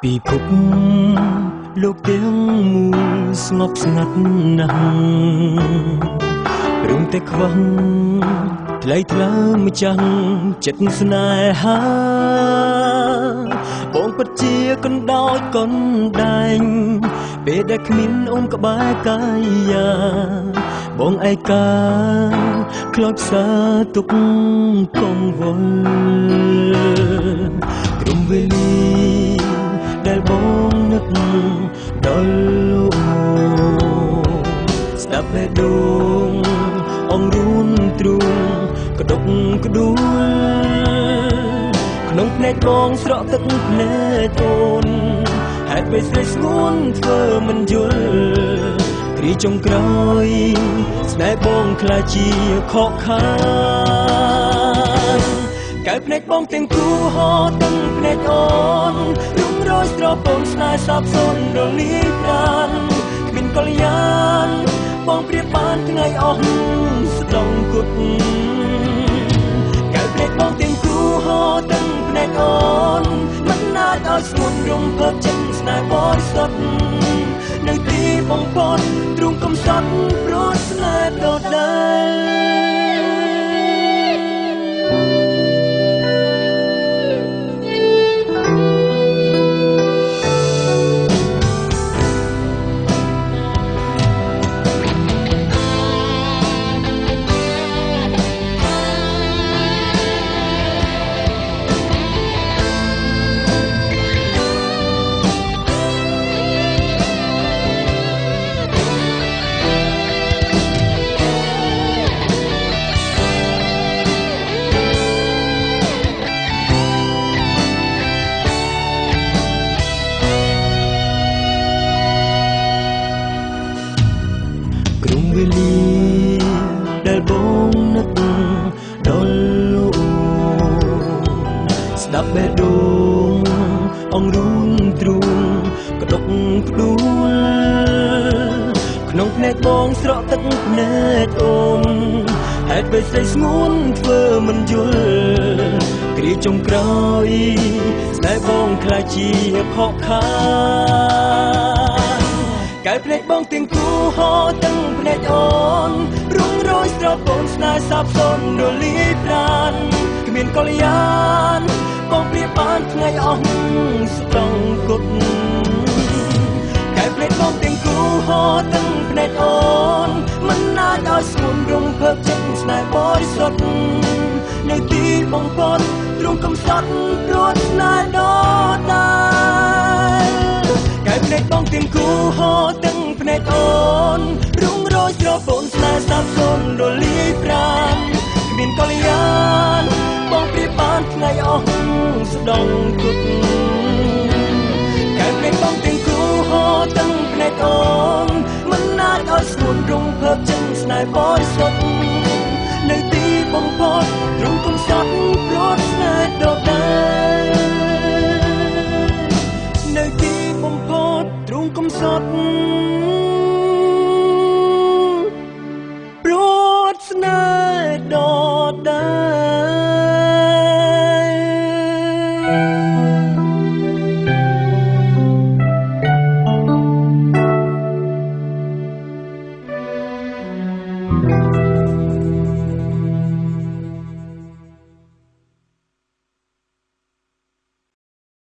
ពិភពលោកទាំងមូលស្ងប់ស្ងាត់ណាស់ព្រមតែខ្វះថ្លៃថ្លើមម្ចាស់ចិត្តស្នេហាបងពិតជាកណ្ដោចកណ្ដែងពេលដែលគ្មានអូនក្បែរកាយាបងឯកាខ្លោចផ្សាទុកកងវល់ព្រមវេលាដែលបងនឹកដល់លោកស្ដាប់បេះដូងអងរួនទ្រូងក្តុកក្ដួលក្នុងភ្នែកបងស្រក់ទឹកភ្នែកអូនហេតុពេលស្រីស្ងួនធ្វើមិនយល់គ្រាចុងក្រោយស្នេហ៍បងខ្លាចជាខកខានកែភ្នែកបងទាំងគូហោទាំងភ្នែកអូនរុំរយស្រពងស្នេហ៍សាបសូន្យរលាយប្រាណគ្មានកល្យានបងព្រៀបបានថ្ងៃអស់ស្ដង់គុតកែភ្នែកបងទាំងគូហោទាំងភ្នែកអូនមិនអាចឲ្យស្ងួនរំភើបចិត្តស្នេហ៍បរិសុទ្ធនៅទីបងពត់ទ្រូងកំសត់ព្រោះស្នេហ៍ដដែលវេលាដែលបងនឹកដល់លោកស្ដាប់បេះដូងអងរួនទ្រូងក្តុកក្ដួលក្នុងភ្នែកបងស្រក់ទឹកភ្នែកអូនហេតុពេលស្រីស្ងួនធ្វើមិនយល់គ្រាចុងក្រោយស្នេហ៍បងខ្លាចជាខកខានកែភ្នែកបងទាំងគូហោទាំងភ្នែកអូនរុំរយស្រពងស្នេហ៍សាបសូន្យរលាយប្រាណគ្មានកល្យានបងព្រៀបបានថ្ងៃអស់ស្ដង់គុតកែភ្នែកបងទាំងគូហោទាំងភ្នែកអូនមិនអាចឲ្យស្ងួនរំភើបចិត្តស្នេហ៍បរិសុទ្ធនៅទីបងពត់ទ្រង់កំសត់ព្រោះស្នេហ៍ដដែលកែភ្នែកបងទាំងគូហោទាំងភ្នែកអូនរុំរយស្រពងស្នេហ៍សាបសូន្យរលាយប្រាណគ្មានកល្យានបងព្រៀបបានថ្ងៃអស់ស្ដង់គុតកែភ្នែកបងទាំងគូហោទាំងភ្នែកអូនមិនអាចឲ្យស្ងួនរំភើបចិត្តស្នេហ៍បរិសុទ្ធនៅទីបងពត់ទ្រង់កំសត់ព្រោះស្នេហ៍ដដែលនៅទីបំផុតទ្រង់កំសត់